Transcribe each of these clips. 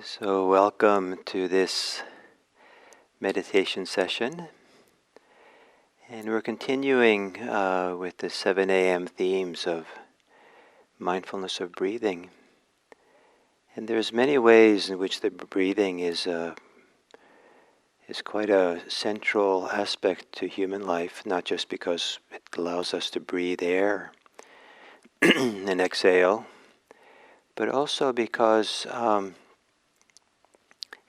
So welcome to this meditation session, and we're continuing with the 7 a.m. themes of mindfulness of breathing. And there's many ways in which the breathing is quite a central aspect to human life, not just because it allows us to breathe air and exhale, but also because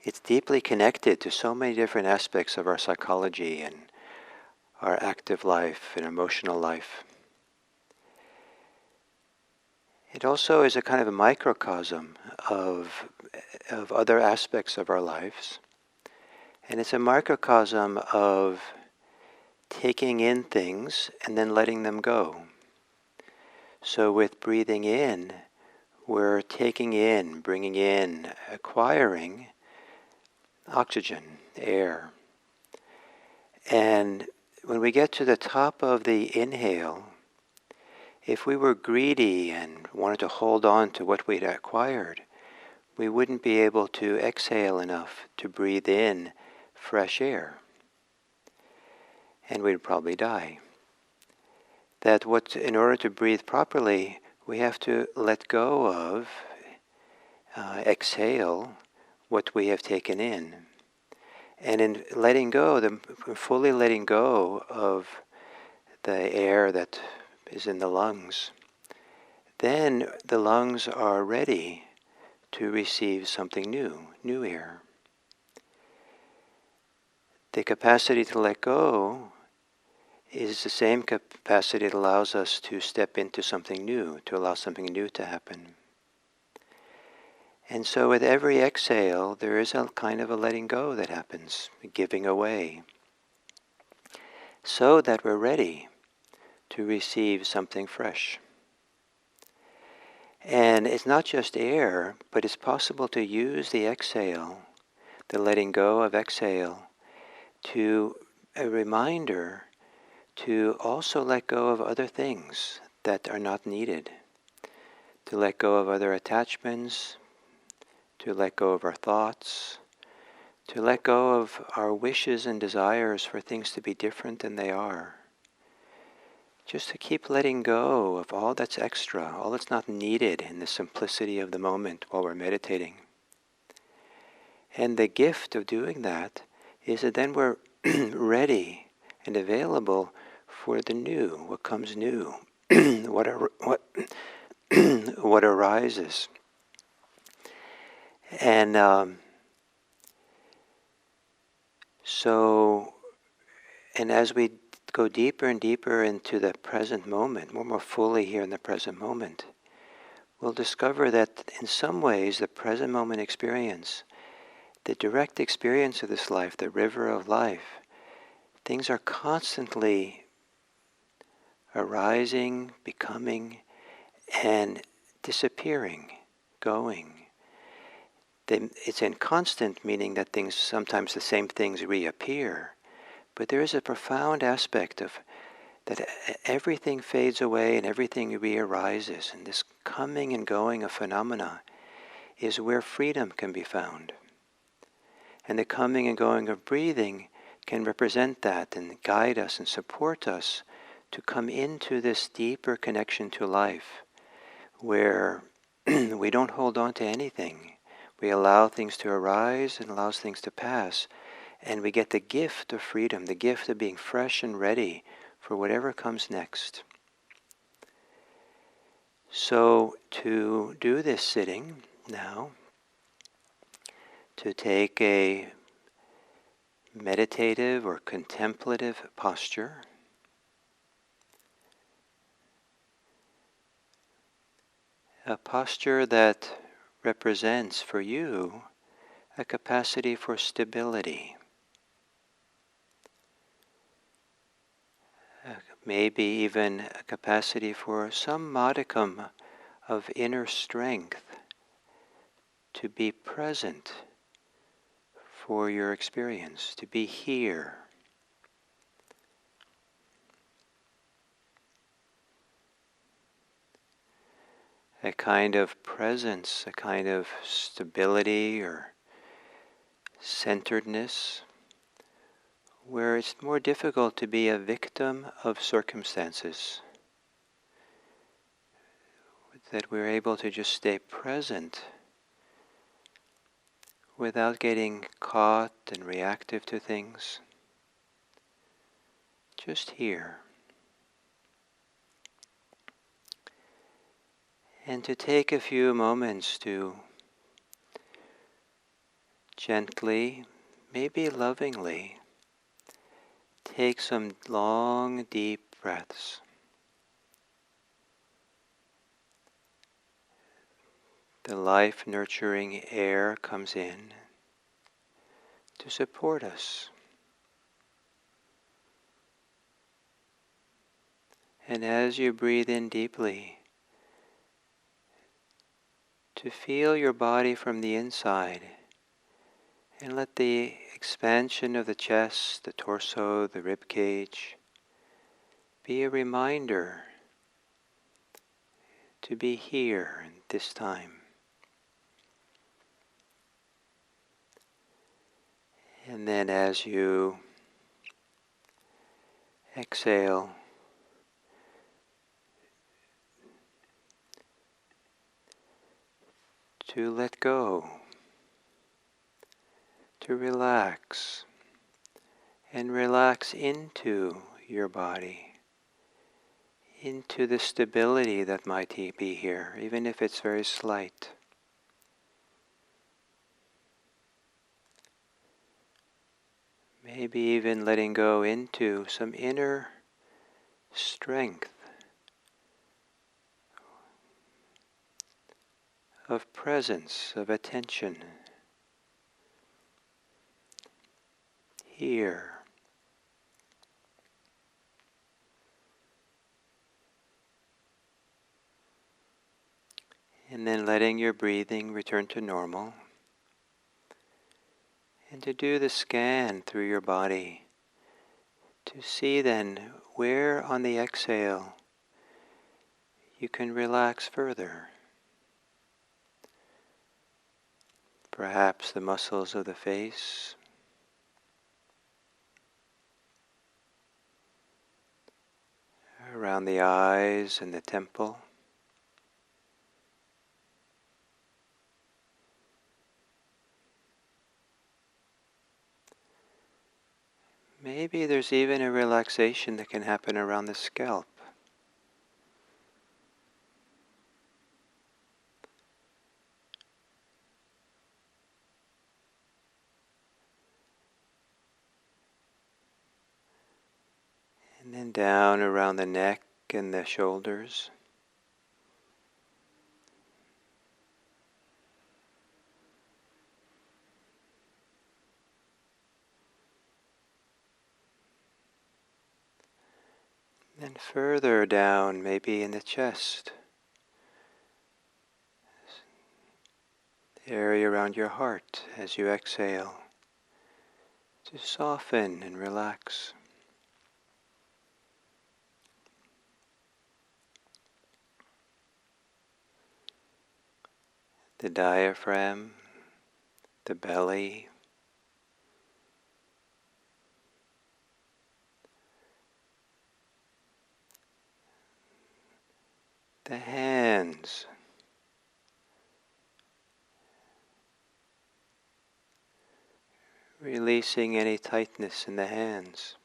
it's deeply connected to so many different aspects of our psychology and our active life and emotional life. It also is a kind of a microcosm of other aspects of our lives. And it's a microcosm of taking in things and then letting them go. So with breathing in, we're taking in, bringing in, acquiring oxygen, air. And when we get to the top of the inhale, if we were greedy and wanted to hold on to what we'd acquired, we wouldn't be able to exhale enough to breathe in fresh air. And we'd probably die. In order to breathe properly, we have to let go of, exhale what we have taken in. And in letting go, fully letting go of the air that is in the lungs, then the lungs are ready to receive something new air. The capacity to let go is the same capacity that allows us to step into something new, to allow something new to happen. And so with every exhale, there is a kind of a letting go that happens, a giving away, so that we're ready to receive something fresh. And it's not just air, but it's possible to use the exhale, the letting go of exhale, to a reminder to also let go of other things that are not needed, to let go of other attachments, to let go of our thoughts, to let go of our wishes and desires for things to be different than they are. Just to keep letting go of all that's extra, all that's not needed in the simplicity of the moment while we're meditating. And the gift of doing that is that then we're ready and available for the new, what comes new, what arises. And and as we go deeper and deeper into the present moment, more fully here in the present moment, we'll discover that in some ways the present moment experience, the direct experience of this life, the river of life, things are constantly arising, becoming, and disappearing, going. It's in constant, meaning that sometimes the same things reappear, but there is a profound aspect of that everything fades away and everything re-arises, and this coming and going of phenomena is where freedom can be found. And the coming and going of breathing can represent that and guide us and support us to come into this deeper connection to life, where we don't hold on to anything. We allow things to arise and allows things to pass, and we get the gift of freedom, the gift of being fresh and ready for whatever comes next. So to do this sitting now, to take a meditative or contemplative posture, a posture that represents for you a capacity for stability, maybe even a capacity for some modicum of inner strength to be present for your experience, to be here. a kind of presence, a kind of stability or centeredness, where it's more difficult to be a victim of circumstances, that we're able to just stay present without getting caught and reactive to things, just here. And to take a few moments to gently, maybe lovingly, take some long, deep breaths. The life-nurturing air comes in to support us. And as you breathe in deeply, to feel your body from the inside, and let the expansion of the chest, the torso, the rib cage be a reminder to be here and this time. And then as you exhale, to let go, to relax, and relax into your body, into the stability that might be here, even if it's very slight. Maybe even letting go into some inner strength of presence, of attention, here. And then letting your breathing return to normal. And to do the scan through your body, to see then where on the exhale you can relax further. Perhaps the muscles of the face, around the eyes and the temple. Maybe there's even a relaxation that can happen around the scalp. And then down around the neck and the shoulders. Then further down, maybe in the chest, the area around your heart as you exhale, to soften and relax. The diaphragm, the belly, the hands, releasing any tightness in the hands.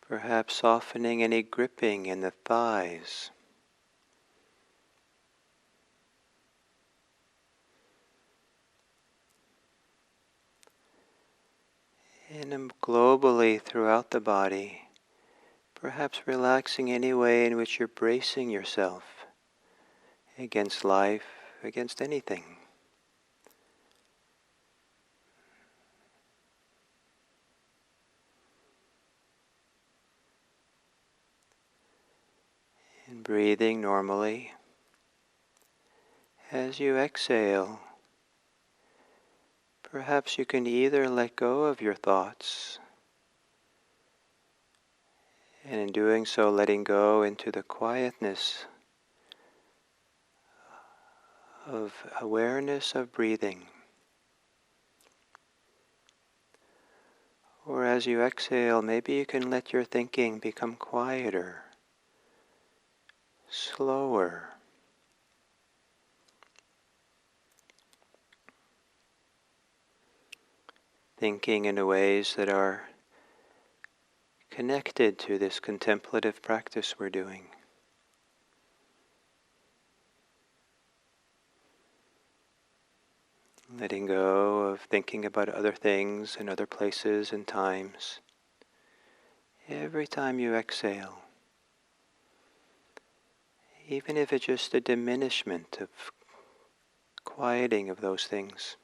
Perhaps softening any gripping in the thighs. And globally throughout the body, perhaps relaxing any way in which you're bracing yourself against life, against anything. And breathing normally. As you exhale, perhaps you can either let go of your thoughts And in doing so, letting go into the quietness of awareness of breathing. Or as you exhale, maybe you can let your thinking become quieter, slower. Thinking in ways that are connected to this contemplative practice we're doing. Letting go of thinking about other things and other places and times. Every time you exhale, even if it's just a diminishment of quieting of those things.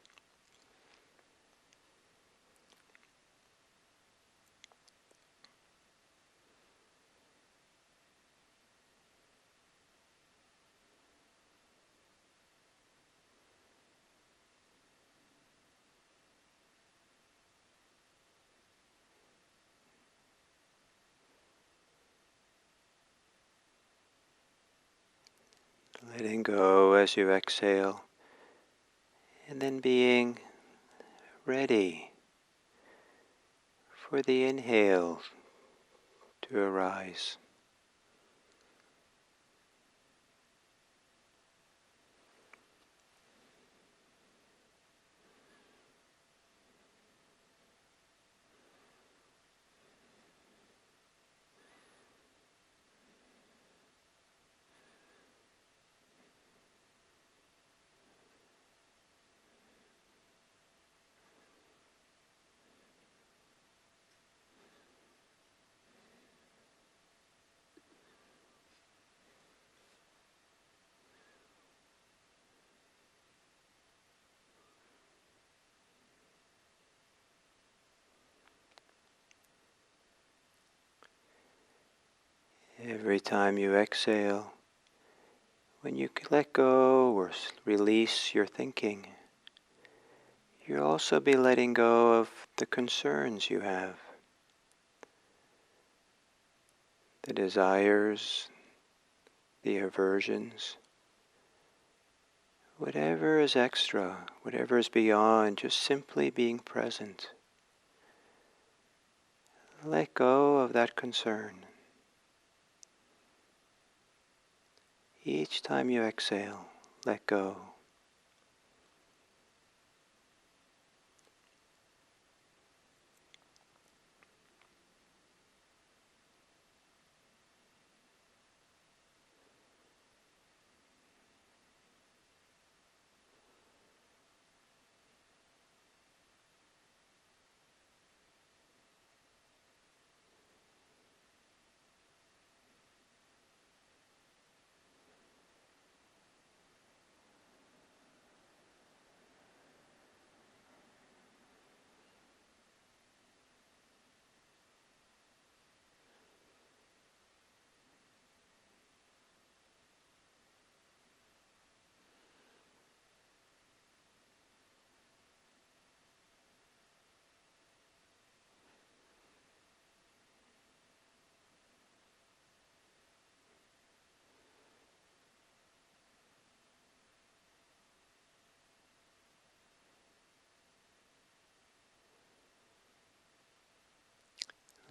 Letting go as you exhale, and then being ready for the inhale to arise. Every time you exhale, when you let go or release your thinking, you'll also be letting go of the concerns you have, the desires, the aversions, whatever is extra, whatever is beyond, just simply being present. Let go of that concern. Each time you exhale, let go.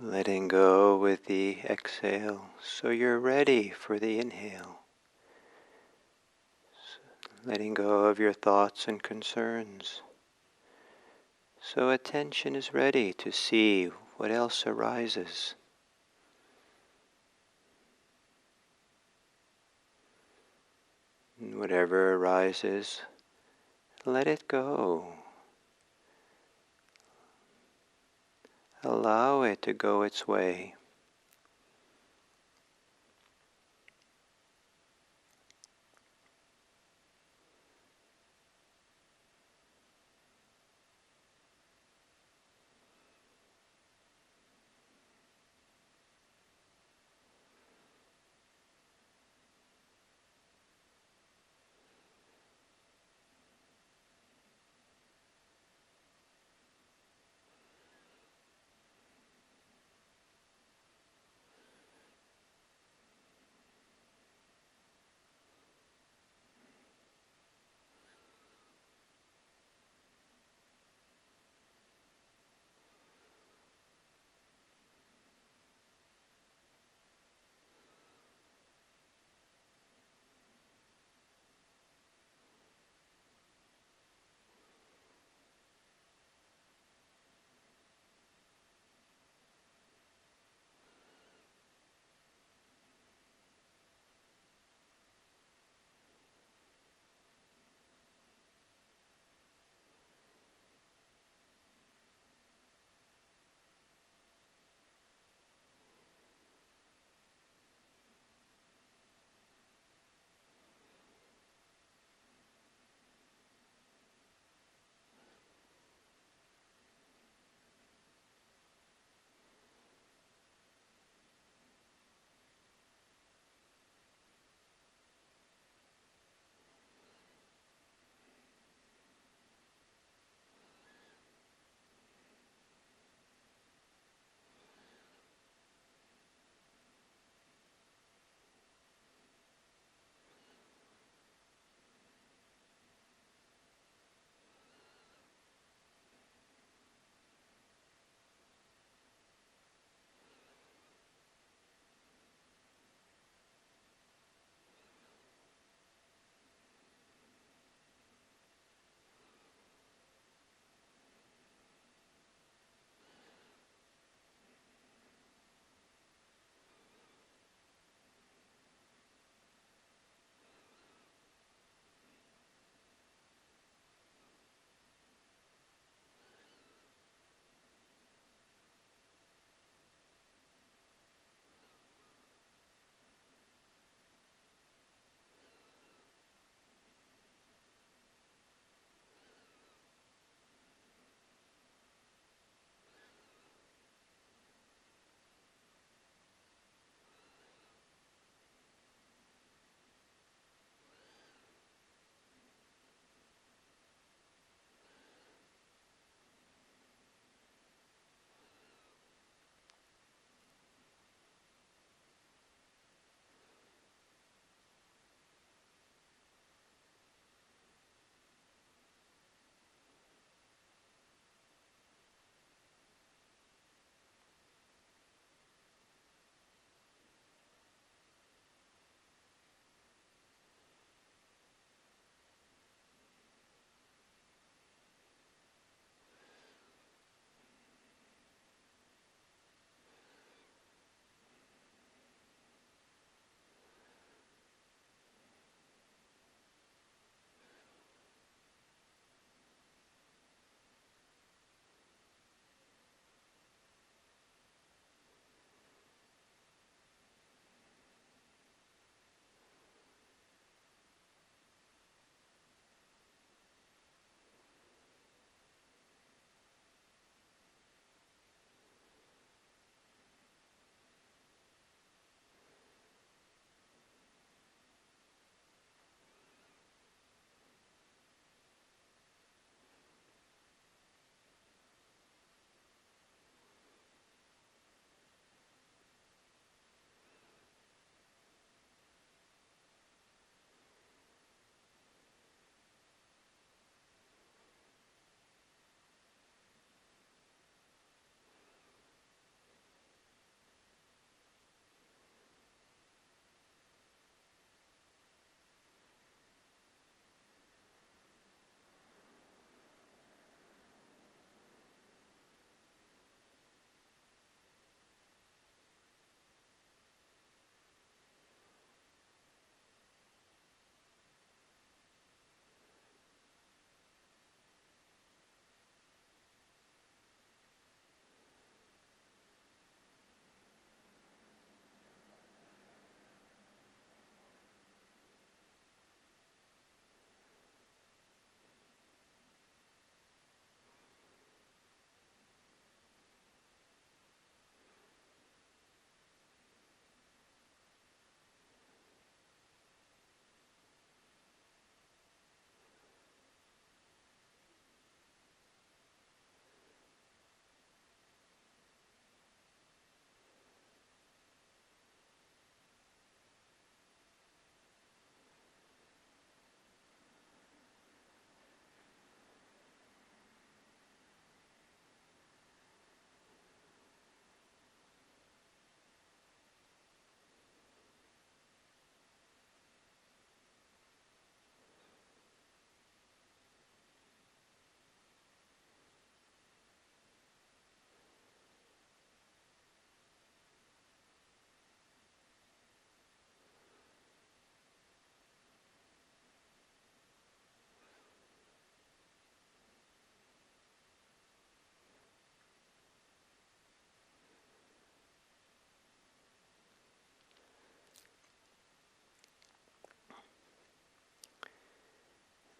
Letting go with the exhale, so you're ready for the inhale. Letting go of your thoughts and concerns, so attention is ready to see what else arises. And whatever arises, let it go. Allow it to go its way.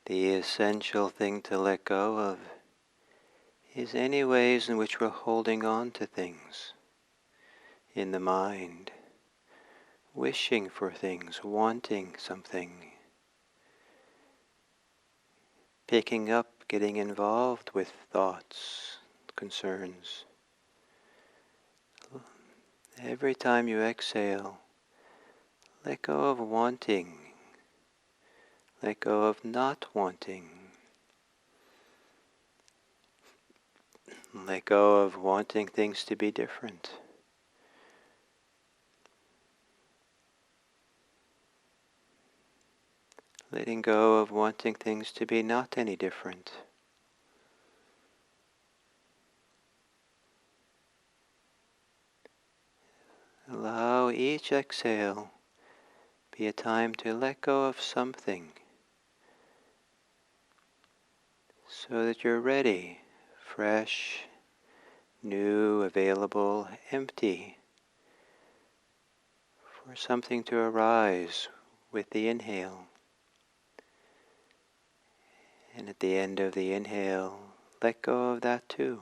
The essential thing to let go of is any ways in which we're holding on to things in the mind, wishing for things, wanting something, picking up, getting involved with thoughts, concerns. Every time you exhale, let go of wanting, let go of not wanting, let go of wanting things to be different. Letting go of wanting things to be not any different. Allow each exhale be a time to let go of something so that you're ready, fresh, new, available, empty, for something to arise with the inhale. And at the end of the inhale, let go of that too.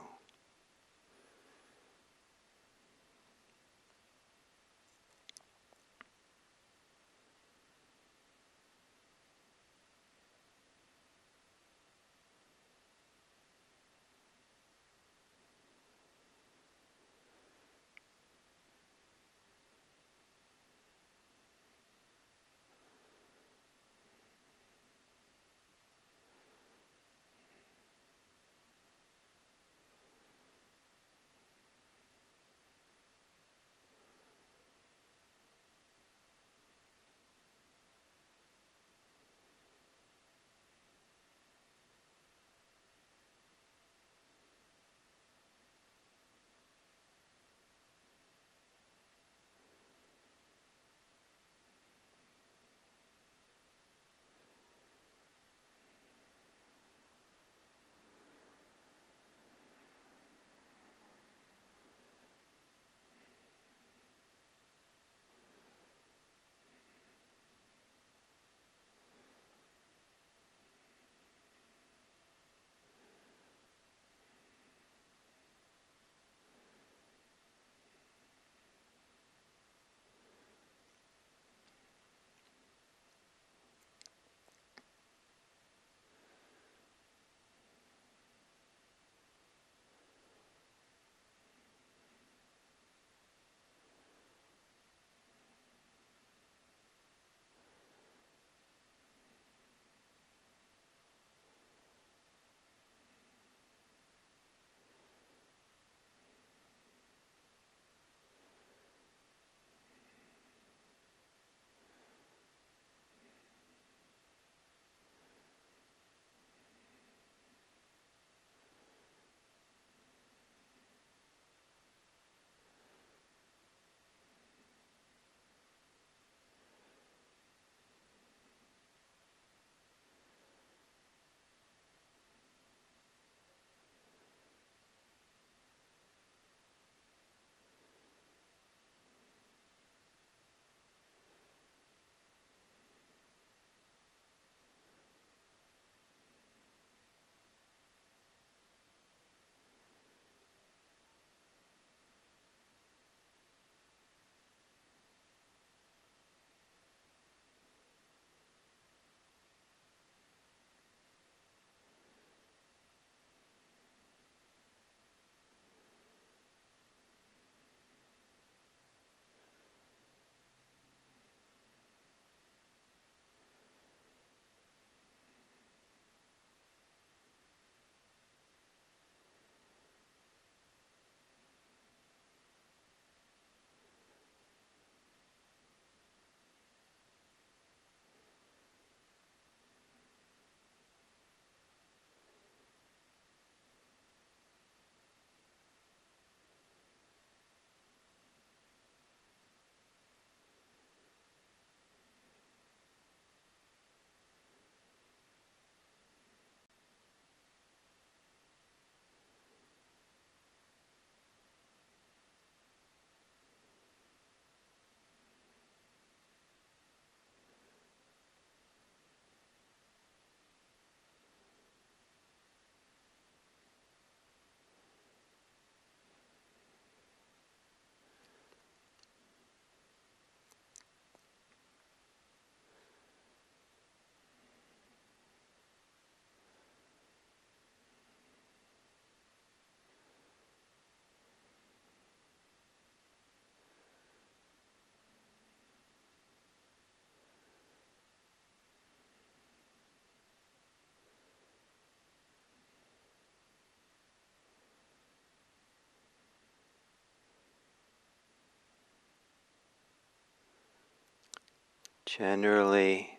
Generally,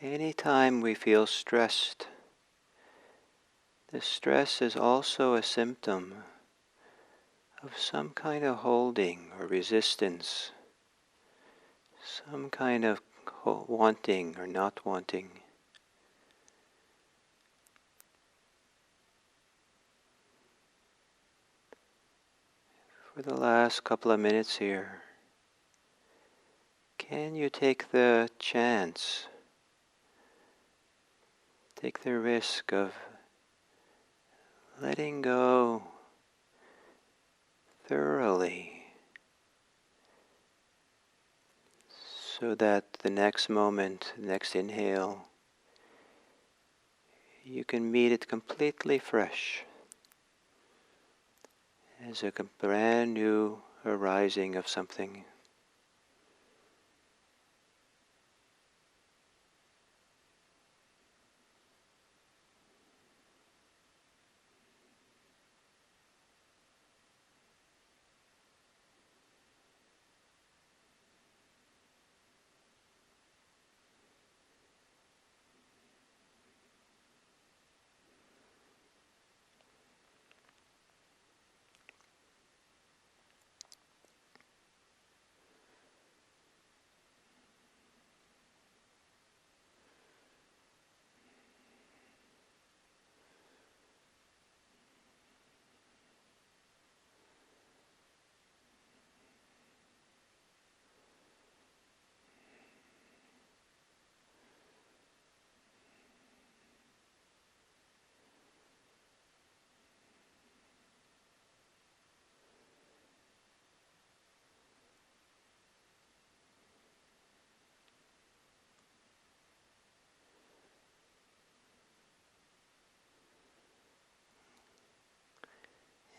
anytime we feel stressed, the stress is also a symptom of some kind of holding or resistance, some kind of wanting or not wanting. For the last couple of minutes here, can you take the chance, take the risk of letting go thoroughly, so that the next moment, next inhale, you can meet it completely fresh, as a brand new arising of something.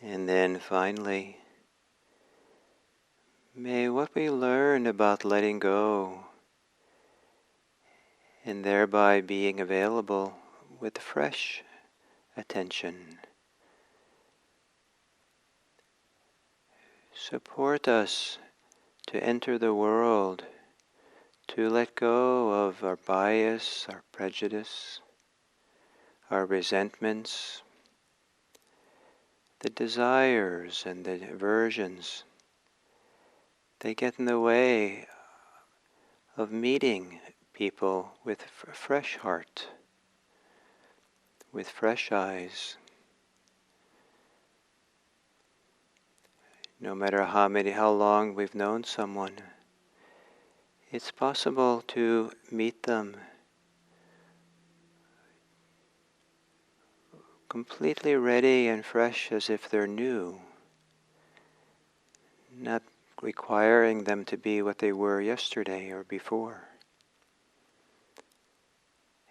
And then finally, may what we learn about letting go and thereby being available with fresh attention support us to enter the world, to let go of our bias, our prejudice, our resentments, the desires and the aversions. They get in the way of meeting people with a fresh heart, with fresh eyes. No matter how long we've known someone, it's possible to meet them completely ready and fresh as if they're new, not requiring them to be what they were yesterday or before.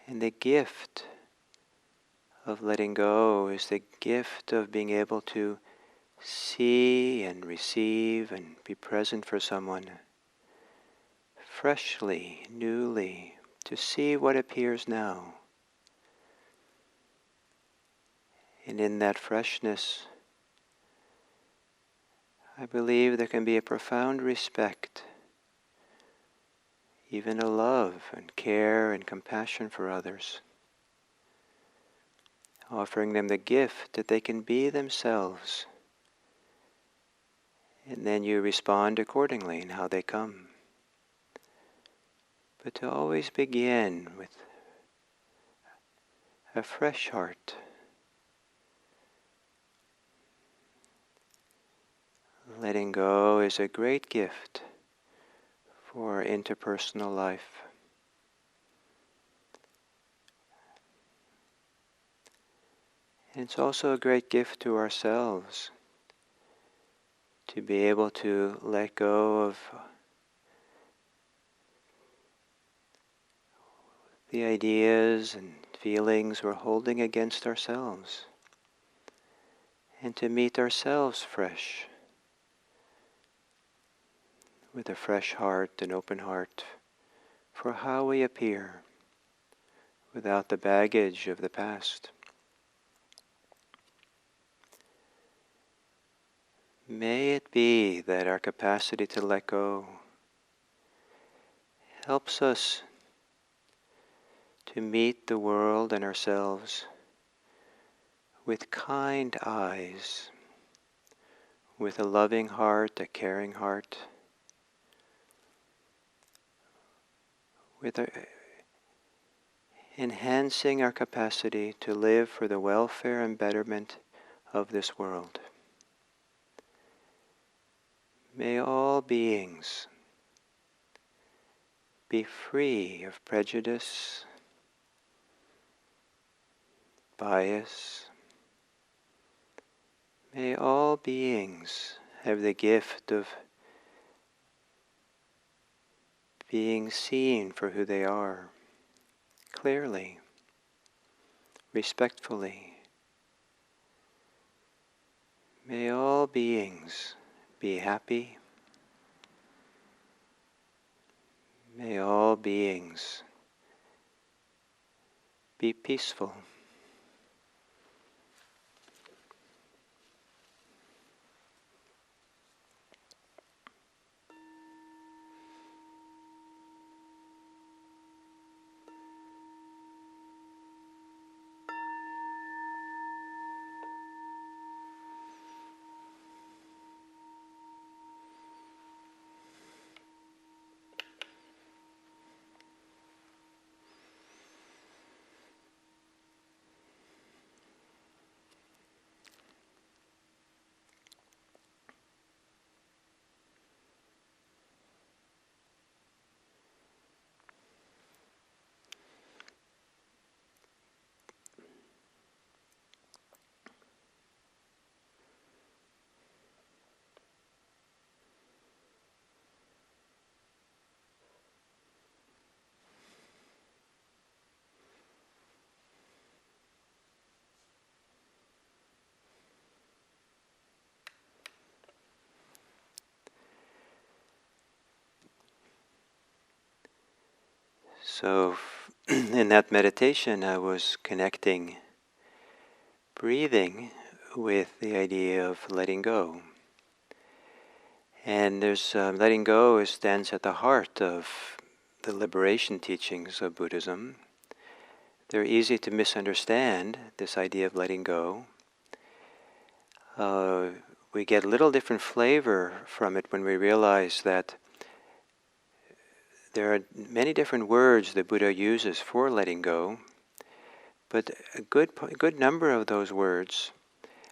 And the gift of letting go is the gift of being able to see and receive and be present for someone freshly, newly, to see what appears now. And in that freshness, I believe there can be a profound respect, even a love and care and compassion for others, offering them the gift that they can be themselves, and then you respond accordingly in how they come. But to always begin with a fresh heart, letting go is a great gift for interpersonal life. And it's also a great gift to ourselves to be able to let go of the ideas and feelings we're holding against ourselves, and to meet ourselves fresh, with a fresh heart, an open heart, for how we appear, without the baggage of the past. May it be that our capacity to let go helps us to meet the world and ourselves with kind eyes, with a loving heart, a caring heart, with enhancing our capacity to live for the welfare and betterment of this world. May all beings be free of prejudice, bias. May all beings have the gift of being seen for who they are, clearly, respectfully. May all beings be happy. May all beings be peaceful. So in that meditation, I was connecting breathing with the idea of letting go. And there's letting go stands at the heart of the liberation teachings of Buddhism. They're easy to misunderstand, this idea of letting go. We get a little different flavor from it when we realize that there are many different words the Buddha uses for letting go, but a good number of those words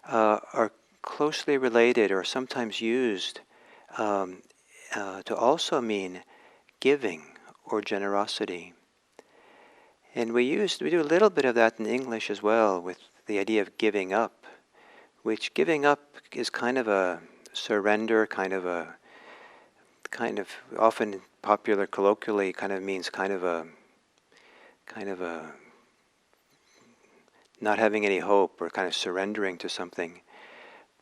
are closely related or sometimes used to also mean giving or generosity. And we do a little bit of that in English as well with the idea of giving up, which giving up is kind of a surrender, kind of often popular colloquially kind of means kind of a not having any hope or kind of surrendering to something.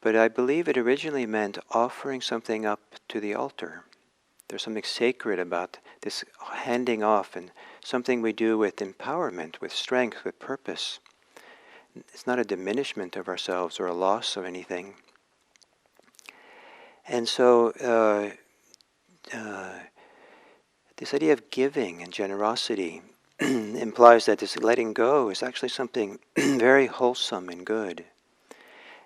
But I believe it originally meant offering something up to the altar. There's something sacred about this handing off, and something we do with empowerment, with strength, with purpose. It's not a diminishment of ourselves or a loss of anything. And so this idea of giving and generosity implies that this letting go is actually something very wholesome and good.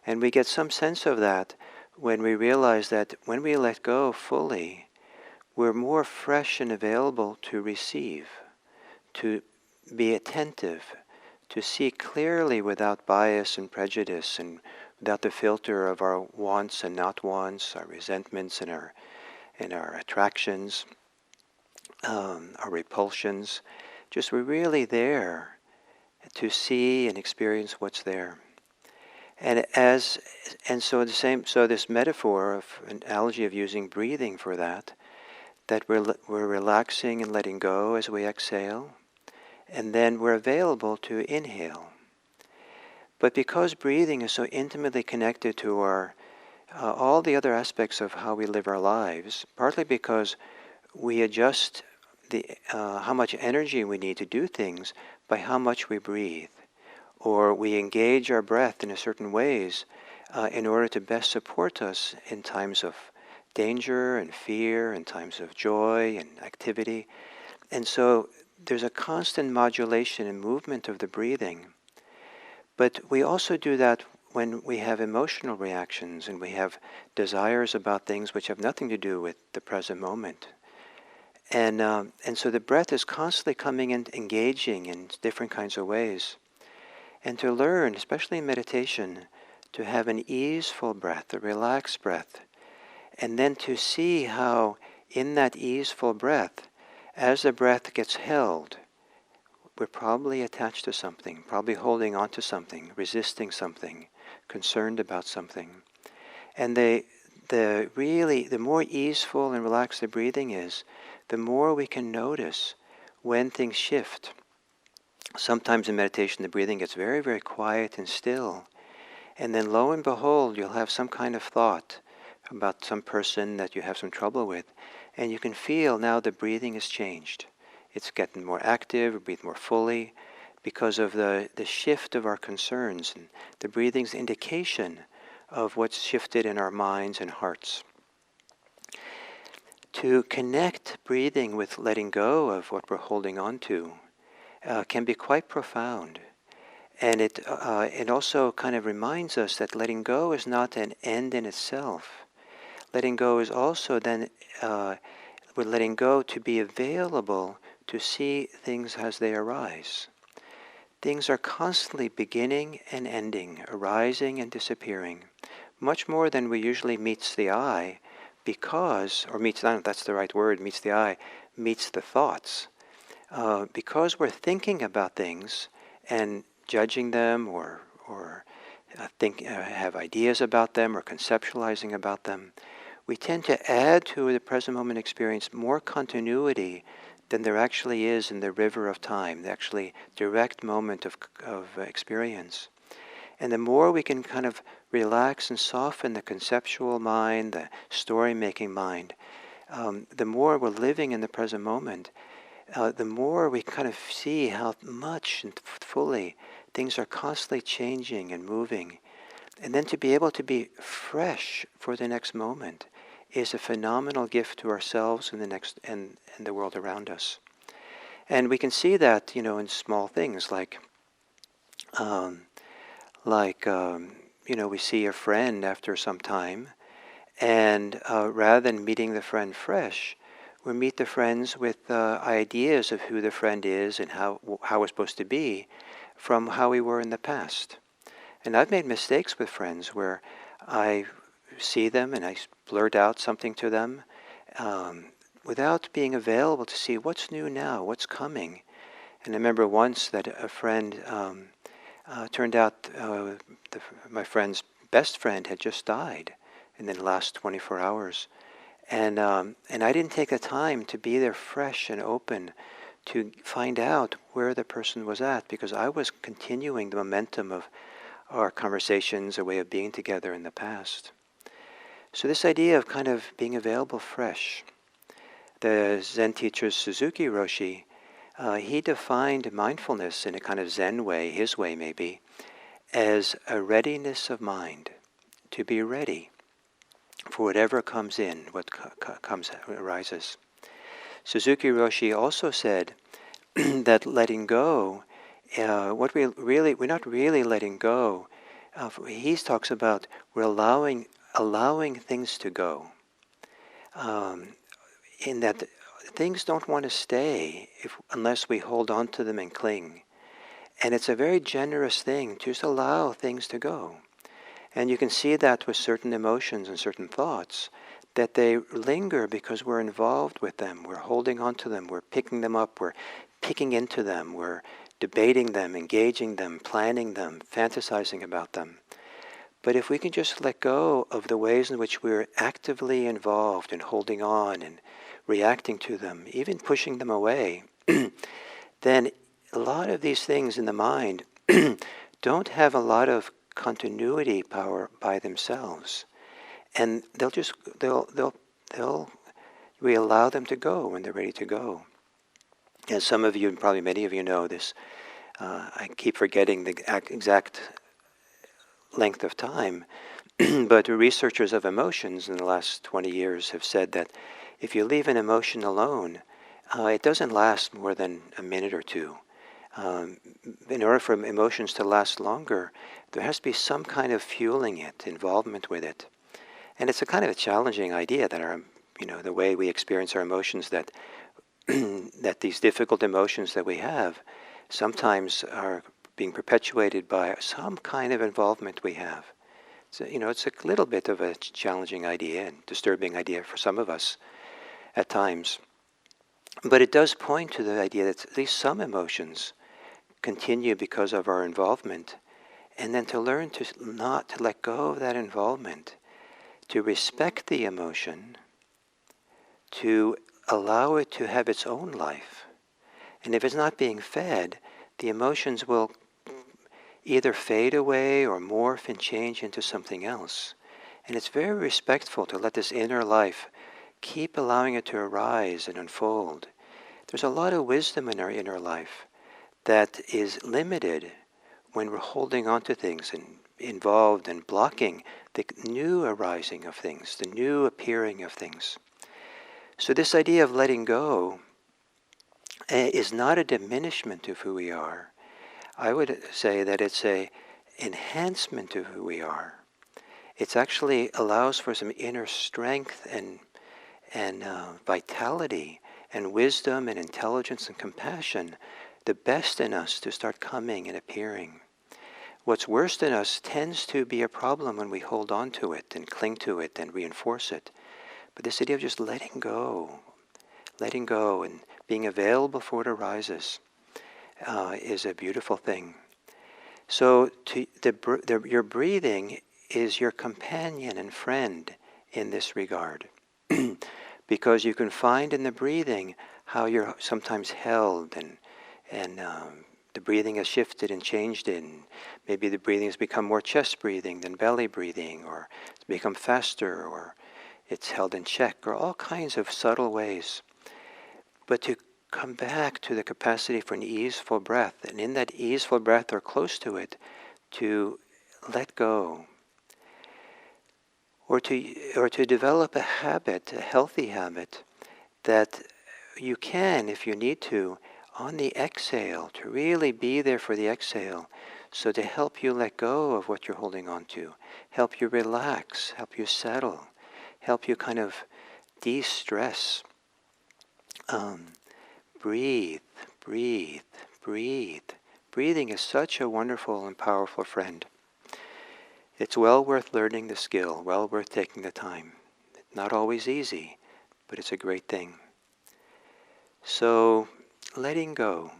And we get some sense of that when we realize that when we let go fully, we're more fresh and available to receive, to be attentive, to see clearly without bias and prejudice and without the filter of our wants and not wants, our resentments and our attractions, our repulsions. Just we're really there to see and experience what's there. So this metaphor of an analogy of using breathing for that we're relaxing and letting go as we exhale, and then we're available to inhale. But because breathing is so intimately connected to our all the other aspects of how we live our lives, partly because we adjust how much energy we need to do things by how much we breathe, or we engage our breath in certain ways in order to best support us in times of danger and fear, in times of joy and activity. And so there's a constant modulation and movement of the breathing. But we also do that when we have emotional reactions and we have desires about things which have nothing to do with the present moment. And so the breath is constantly coming and engaging in different kinds of ways. And to learn, especially in meditation, to have an easeful breath, a relaxed breath, and then to see how in that easeful breath, as the breath gets held, we're probably attached to something, probably holding on to something, resisting something, concerned about something. And the more easeful and relaxed the breathing is, the more we can notice when things shift. Sometimes in meditation the breathing gets very, very quiet and still. And then lo and behold, you'll have some kind of thought about some person that you have some trouble with. And you can feel now the breathing has changed. It's getting more active, we breathe more fully because of the shift of our concerns. And the breathing's indication of what's shifted in our minds and hearts. To connect breathing with letting go of what we're holding on to can be quite profound. And it also kind of reminds us that letting go is not an end in itself. Letting go is also then, we're letting go to be available to see things as they arise. Things are constantly beginning and ending, arising and disappearing, much more than we usually meets the eye, because, or meets, I don't know if that's the right word, meets the eye, meets the thoughts. Because we're thinking about things and judging them or have ideas about them or conceptualizing about them, we tend to add to the present moment experience more continuity than there actually is in the river of time, the actually direct moment of experience. And the more we can kind of relax and soften the conceptual mind, the story-making mind, the more we're living in the present moment, the more we kind of see how much and fully things are constantly changing and moving. And then to be able to be fresh for the next moment is a phenomenal gift to ourselves and the next and the world around us. And we can see that, in small things like we see a friend after some time, and rather than meeting the friend fresh, we meet the friends with ideas of who the friend is and how we're supposed to be from how we were in the past. And I've made mistakes with friends where I see them and I blurt out something to them without being available to see what's new now, what's coming. And I remember once that a friend, turned out my friend's best friend had just died in the last 24 hours. And I didn't take the time to be there fresh and open to find out where the person was at, because I was continuing the momentum of our conversations, a way of being together in the past. So this idea of kind of being available fresh. The Zen teacher Suzuki Roshi, he defined mindfulness in a kind of Zen way, his way maybe, as a readiness of mind, to be ready for whatever comes in, what arises. Suzuki Roshi also said that letting go, we're not really letting go. He talks about we're allowing things to go. In that things don't want to stay unless we hold on to them and cling. And it's a very generous thing to just allow things to go. And you can see that with certain emotions and certain thoughts, that they linger because we're involved with them, we're holding on to them, we're picking them up, we're picking into them, we're debating them, engaging them, planning them, fantasizing about them. But if we can just let go of the ways in which we're actively involved and holding on and reacting to them, even pushing them away, then a lot of these things in the mind don't have a lot of continuity power by themselves, and we allow them to go when they're ready to go. As some of you, and probably many of you know this, I keep forgetting the exact length of time, but researchers of emotions in the last 20 years have said that if you leave an emotion alone, it doesn't last more than a minute or two. Um, in order for emotions to last longer, there has to be some kind of fueling it, involvement with it. And it's a kind of a challenging idea that the way we experience our emotions, that that these difficult emotions that we have sometimes are being perpetuated by some kind of involvement we have. So, it's a little bit of a challenging idea and disturbing idea for some of us at times. But it does point to the idea that at least some emotions continue because of our involvement, and then to learn to not to let go of that involvement, to respect the emotion, to allow it to have its own life. And if it's not being fed, the emotions will either fade away or morph and change into something else. And it's very respectful to let this inner life keep allowing it to arise and unfold. There's a lot of wisdom in our inner life that is limited when we're holding on to things and involved and blocking the new arising of things, the new appearing of things. So this idea of letting go is not a diminishment of who we are. I would say that it's a enhancement of who we are. It actually allows for some inner strength and vitality and wisdom and intelligence and compassion, the best in us to start coming and appearing. What's worst in us tends to be a problem when we hold on to it and cling to it and reinforce it. But this idea of just letting go and being available for what arises is a beautiful thing. So your breathing is your companion and friend in this regard. Because you can find in the breathing how you're sometimes held and the breathing has shifted and changed in. Maybe the breathing has become more chest breathing than belly breathing, or it's become faster, or it's held in check, or all kinds of subtle ways. But to come back to the capacity for an easeful breath, and in that easeful breath or close to it, to let go. Or to develop a habit, a healthy habit, that you can, if you need to, on the exhale, to really be there for the exhale, so to help you let go of what you're holding on to, help you relax, help you settle, help you kind of de-stress. Breathe, breathe, breathe. Breathing is such a wonderful and powerful friend. It's well worth learning the skill, well worth taking the time. Not always easy, but it's a great thing. So, letting go.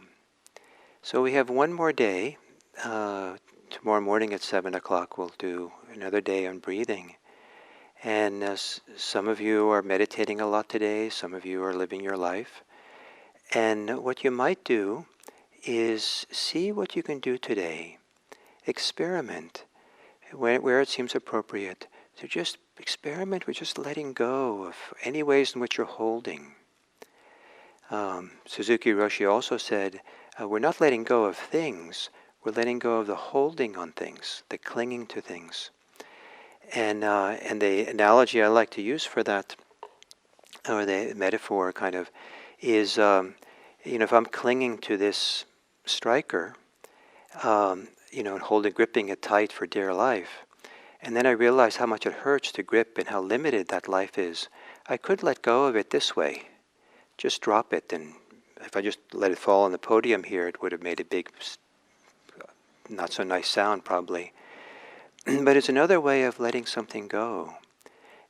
So we have one more day. Tomorrow morning at 7 o'clock we'll do another day on breathing. And some of you are meditating a lot today, some of you are living your life. And what you might do is see what you can do today. Experiment where it seems appropriate. So just experiment with just letting go of any ways in which you're holding. Suzuki Roshi also said, we're not letting go of things, we're letting go of the holding on things, the clinging to things. And the analogy I like to use for that, or the metaphor kind of, is, if I'm clinging to this striker, and gripping it tight for dear life, and then I realize how much it hurts to grip and how limited that life is, I could let go of it this way. Just drop it, and if I just let it fall on the podium here, it would have made a big, not so nice sound probably. But it's another way of letting something go.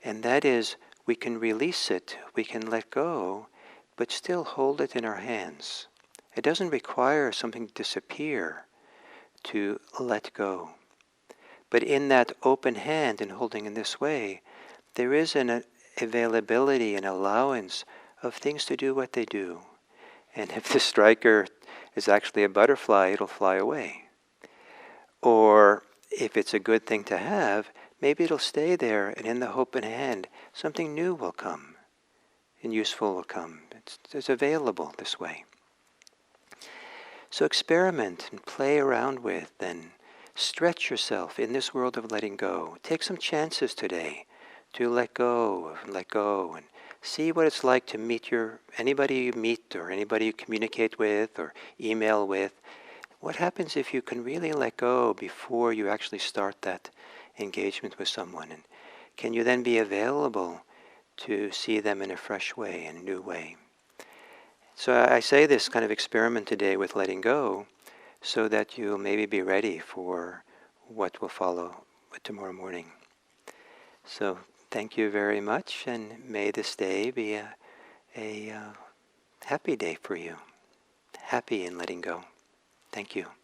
And that is, we can release it, we can let go, but still hold it in our hands. It doesn't require something to disappear to let go. But in that open hand and holding in this way, there is an availability and allowance of things to do what they do. And if the striker is actually a butterfly, it'll fly away. Or if it's a good thing to have, maybe it'll stay there, and in the open hand, something new will come, and useful will come. It's available this way. So experiment and play around with and stretch yourself in this world of letting go. Take some chances today to let go and See what it's like to meet anybody you meet or anybody you communicate with or email with. What happens if you can really let go before you actually start that engagement with someone? And can you then be available to see them in a fresh way, in a new way? So I say this kind of experiment today with letting go so that you'll maybe be ready for what will follow tomorrow morning. So thank you very much, and may this day be a happy day for you. Happy in letting go. Thank you.